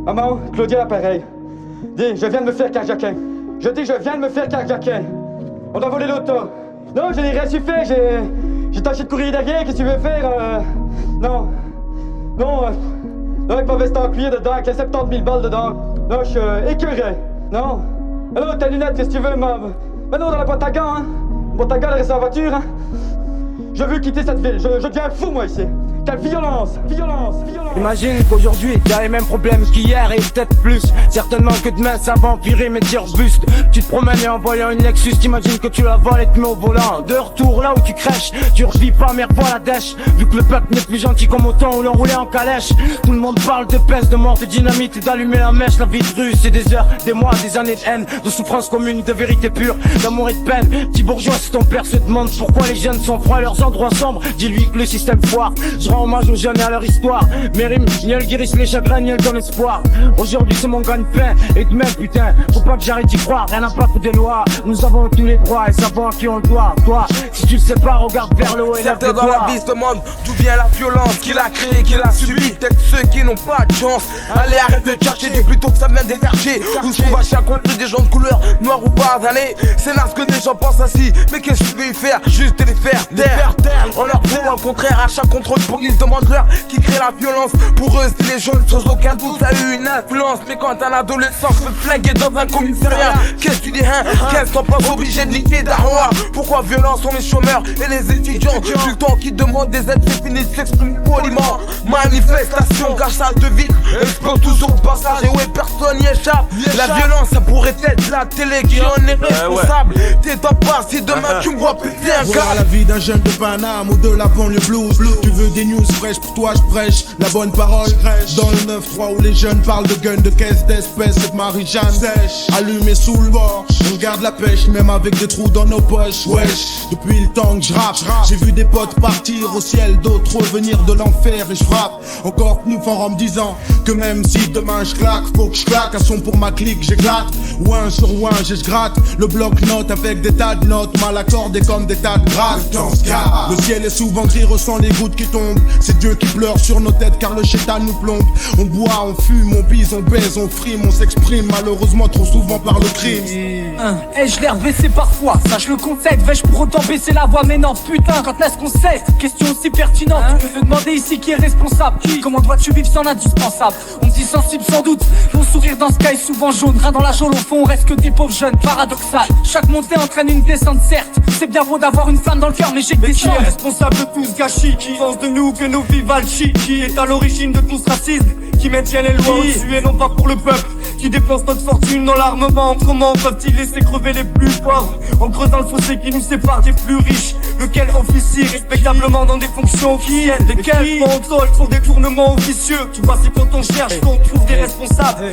Maman, Claudia, pareil. Dis, je viens de me faire carjacker. Je dis, je viens de me faire carjacker. On a volé l'auto. Non, je n'ai rien su faire, j'ai tâché de courir derrière, qu'est-ce que tu veux faire Non. Non, avec ma veste en cuir dedans, avec les 70 000 balles dedans. Non, je suis écœuré. Non. Alors, tes lunettes, qu'est-ce que tu veux, maman? Ben non, dans la boîte à gants, hein. Boîte à gants, elle reste en voiture, hein. Je veux quitter cette ville, je deviens fou, moi, ici. Quelle violence, violence, violence. Imagine qu'aujourd'hui t'as les mêmes problèmes qu'hier et peut-être plus. Certainement que demain ça va empirer mais t'y rebustes. Tu te promènes et en voyant une Lexus t'imagines que tu la voles et te mets au volant. De retour là où tu crèches, tu revis pas mais revois la dèche. Vu que le peuple n'est plus gentil comme au temps où l'on roulait en calèche. Tout le monde parle de peste, de mort, de dynamite et d'allumer la mèche. La vie de rue c'est des heures, des mois, des années de haine, de souffrance commune, de vérité pure, d'amour et de peine. Petit bourgeois si ton père se demande pourquoi les jeunes sont froids à leurs endroits sombres, dis-lui que le système foire. Je rends hommage aux jeunes et à leur histoire. Mes rimes, ni elles guérissent les chagrins, ni elles donnent espoir. Aujourd'hui c'est mon gagne-pain, et demain putain, faut pas que j'arrête d'y croire. Rien n'a pas que des lois, nous avons tous les droits et savons à qui on le doit. Toi, si tu le sais pas, regarde vers le haut et lève le doigt. Certains dans la vie se demandent d'où vient la violence, qui l'a créée, qui l'a subie. Peut-être ceux qui n'ont pas de chance. Allez, arrête de chercher, dis plutôt que ça vient des quartiers où se trouve à chaque coin des gens de couleur, noir ou pas. Allez, c'est là ce que des gens pensent ainsi. Mais qu'est-ce que tu veux y faire? Juste les faire taire. On leur prouve au contraire à chaque contrôle pour qu'ils se demandent leur qui crée la violence. Pour eux, c'est les jeunes, sans aucun doute, ça a eu une influence. Mais quand un adolescent se fait flinguer dans un commissariat, qu'est-ce que tu dis, hein? Qu'elles sont pas obligées de niquer d'arroir. Pourquoi violence sont les chômeurs et les étudiants? Tout le temps qui demandent des aides, c'est fini de s'exprimer poliment. Manifestation, cassage de vitre, explose toujours le passage. Et ouais, personne n'y échappe. La violence, ça pourrait être la télé qui en est responsable. T'es pas pas si demain tu me vois péter un Voilà câble. la vie d'un jeune de Paname ou de la banlieue blues. Tu veux des news fraîches, pour toi je prêche la bonne parole. Dans le 9-3 où les jeunes parlent de guns, de caisses, d'espèces, cette Marie-Jeanne sèche, allumée sous le bord. On garde la pêche, même avec des trous dans nos poches. Wesh, depuis le temps que je rappe, j'ai vu des potes partir au ciel, d'autres revenir de l'enfer et je frappe. Encore plus fort en me disant que même si demain je claque, faut que je claque un son pour ma clique, j'éclate. Ouin sur ouin, je gratte le bloc-notes avec des tas de notes mal accordées comme des tas de grattes. Le ciel est souvent gris, ressent les gouttes qui tombent. C'est Dieu qui pleure sur nos têtes car le chétan nous plombe. On boit, on fume, on bise, on baise, on frime, on s'exprime malheureusement trop souvent par le crime. Ai-je l'air baissé parfois? Sache le concept, vais-je pour autant baisser la voix? Mais non putain, quand est-ce qu'on sait? Question aussi pertinente, tu peux te demander ici qui est responsable. Comment dois-tu vivre sans l'indispensable? On me dit sensible sans doute, mon sourire dans ce cas est souvent jaune. Rien dans la geôle au fond, on reste que des pauvres jeunes, paradoxal. Chaque montée entraîne une descente certes. C'est bien beau d'avoir une flamme dans le cœur mais j'ai que des Qui est responsable de tout ce gâchis? Qui pense de nous que nos vies valent chi? Qui est à l'origine de tout ce racisme? Qui maintient les lois au-dessus et non pas pour le peuple? Qui dépense notre fortune dans l'armement? Comment peuvent-ils laisser crever les plus pauvres en creusant le fossé qui nous sépare des plus riches? Lequel officie respectablement dans des fonctions qui aident? Lesquels contrôlent pour détournement officieux? Tu vois c'est quand on cherche qu'on trouve des responsables.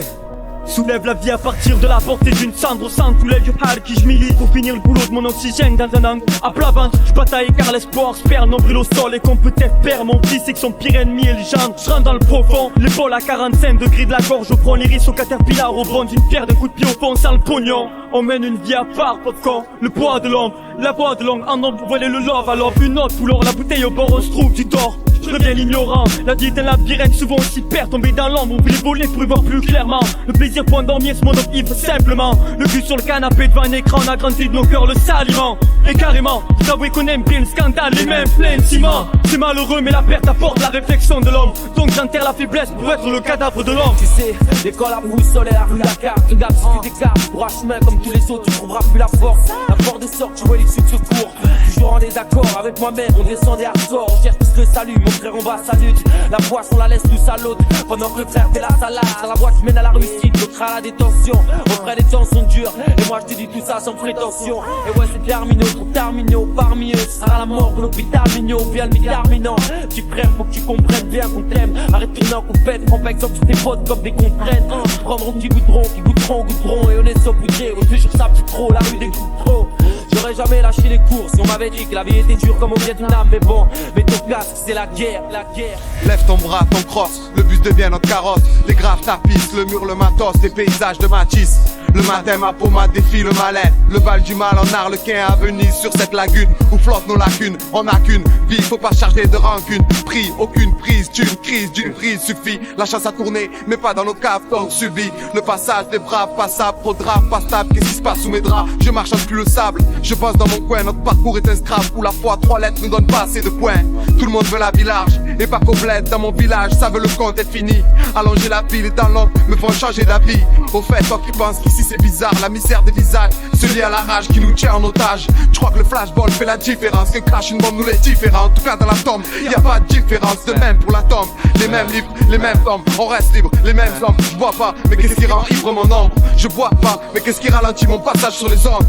Soulève la vie à partir de la portée d'une cendre au centre où l'œil hal qui je milite pour finir le boulot de mon oxygène dans un angle à plat ventre. Je bataille car l'espoir se perd, nombril au sol et qu'on peut-être perd. Mon fils c'est que son pire ennemi est le gendre. Je rentre dans le profond, l'épaule à 45 degrés de la gorge. Je prends l'iris au caterpillar au bronze, d'une pierre d'un coup de pied au fond sans le pognon. On mène une vie à part, popcorn, le poids de l'homme, la voix de langue en ombre, vous voyez le love. Alors une autre couleur, la bouteille au bord on se trouve, tu dors. Je deviens l'ignorant, la vie est un labyrinthe, souvent aussi perd, tomber dans l'ombre, oublie voler pour y voir plus clairement. Le plaisir pour endormir ce monde ivre simplement. Le cul sur le canapé devant un écran, on a grandi de nos cœurs le saliment. Et carrément, vous avouez qu'on aime bien le scandale, les mains pleines de ciment. C'est malheureux mais la perte apporte la réflexion de l'homme. Donc j'enterre la faiblesse pour être le cadavre de l'homme. Tu sais, l'école, la boussole et la rue, la carte. Tu gardes si tu t'écartes pour un chemin comme tous les autres, tu trouveras plus la force. La porte de sorte, tu vois l'issue de secours. Toujours en désaccord avec moi-même, on descend des hardsors. On cherche plus le salut, mon frère, on va sa lutte. La poisse, on la laisse tous à l'autre. Pendant que le frère fait la salade, c'est la voie qui mène à la réussite, l'autre à la détention. Mon frère, les temps sont durs, et moi je te dis tout ça sans prétention. Et ouais, c'est terminé, trop terminé, parmi eux. Ce sera la mort de l'hôpital mignon, bien le déterminant. Petit frère, faut que tu comprennes bien qu'on t'aime. Arrête de qu'on pète, prends par exemple sur tes potes comme des contraintes. Prendront qui goûteront, et on est saupoudrés. On toujours ça plus trop, la rue des coups trop. J'aurais jamais lâché les cours si on m'avait dit que la vie était dure comme au Vietnam. Mais bon, mais ton casque c'est la guerre, la guerre. Lève ton bras, ton crosse, le bus devient notre carrosse. Les graves tapissent, le mur, le matos, les paysages de Matisse. Le matin ma pommade défie le malin. Le bal du mal en arlequin à Venise sur cette lagune où flottent nos lacunes. On n'a qu'une vie, faut pas charger de rancune. Prix, aucune prise, thune, crie. crise d'une prise suffit. La chasse a tourné, mais pas dans nos caves, tant subi. Le passage des braves, passable, trop de rap, pas stable. Qu'est-ce qui se passe sous mes draps? Je marche plus le sable. Je pense dans mon coin, notre parcours est un scrap où la foi, 3 lettres nous donne pas assez de points. Tout le monde veut la vie large, et pas complète. Dans mon village, ça veut le compte est fini. Allonger la pile et dans l'ombre me font changer d'avis. Au fait, toi qui penses qu'ici c'est bizarre, la misère des visages se lie à la rage qui nous tient en otage. Je crois que le flashball fait la différence, que crash une bombe nous l'est différent. En tout cas dans la tombe, y a pas de différence. De même pour la tombe, les mêmes livres, les mêmes tombes. On reste libre, les mêmes hommes. Je bois pas, mais qu'est-ce qui rend ivre mon ombre? Je bois pas, mais qu'est-ce qui ralentit mon passage sur les ombres?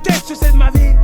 Qu'est-ce que c'est de ma vie?